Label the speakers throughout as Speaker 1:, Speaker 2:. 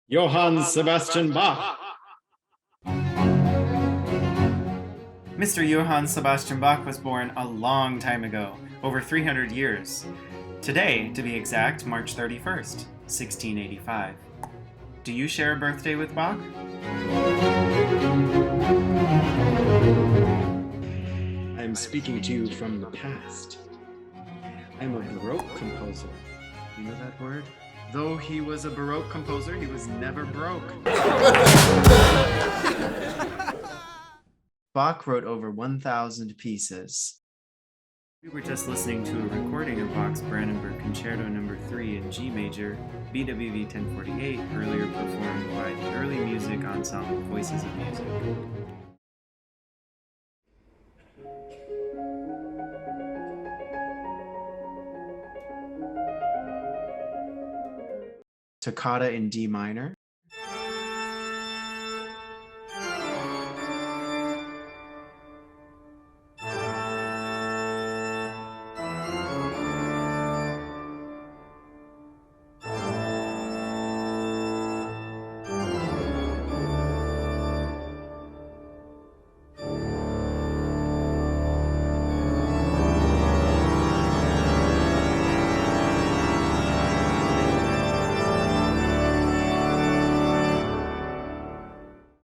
Speaker 1: Johann Sebastian Bach.
Speaker 2: Mr. Johann Sebastian Bach was born a long time ago, over 300 years. Today, to be exact, March 31st, 1685. Do you share a birthday with Bach?
Speaker 1: I'm speaking to you from the past. I'm a Baroque composer. You know that word? Though he was a Baroque composer, he was never broke. Bach wrote over 1,000 pieces.
Speaker 2: We were just listening to a recording of Bach's Brandenburg Concerto No. 3 in G major, BWV 1048, earlier performed by the early music ensemble Voices of Music.
Speaker 1: Toccata in D minor.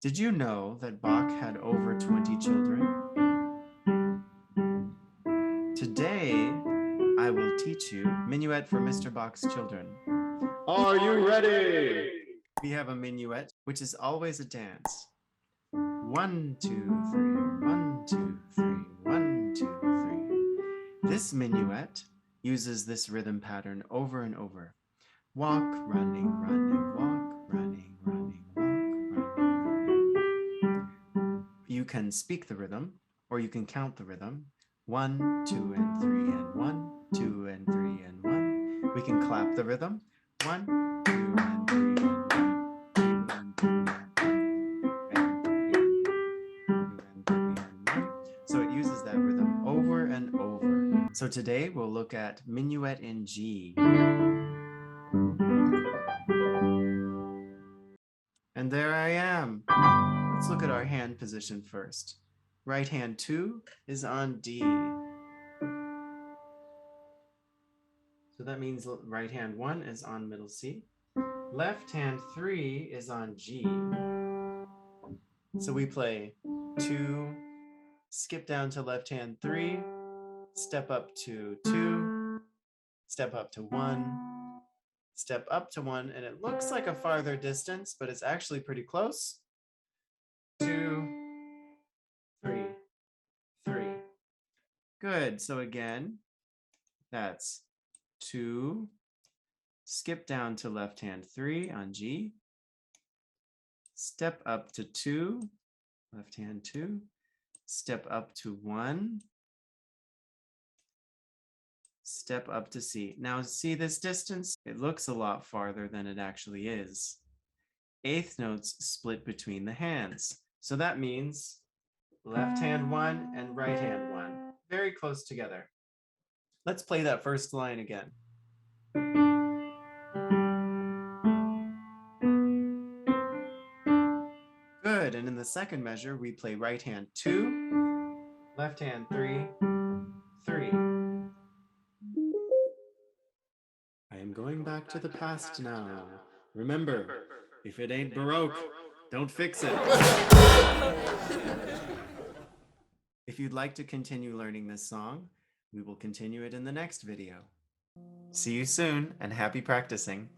Speaker 1: Did you know that Bach had over 20 children? Today, I will teach you Minuet for Mr. Bach's children. Are you ready? We have a minuet, which is always a dance. 1, 2, 3, 1, 2, 3, 1, 2, 3. This minuet uses this rhythm pattern over and over. Walk, running, running, walk, running, running, walk, running, running. You can speak the rhythm, or you can count the rhythm. 1, 2, and 3, and 1, 2, and 3, and 1. We can clap the rhythm. 1, 2, and 3, and 1, 2, and 3, and 1. So it uses that rhythm over and over. So today we'll look at Minuet in G. And there I am. Let's look at our hand position first. Right hand 2 is on D. So that means right hand 1 is on middle C. Left hand 3 is on G. So we play 2, skip down to left hand 3, step up to 2, step up to 1, step up to 1, and it looks like a farther distance, but it's actually pretty close. 2, 3, 3. Good. So again, that's 2, skip down to left hand 3 on G, step up to 2, left hand 2, step up to 1, step up to C. Now see this distance? It looks a lot farther than it actually is. Eighth notes split between the hands. So that means left hand 1 and right hand 1. Very close together. Let's play that first line again. Good, and in the second measure, we play right hand 2, left hand 3, 3. I am going back to the past now. Remember, if it ain't Baroque, don't fix it. If you'd like to continue learning this song, we will continue it in the next video. See you soon, and happy practicing.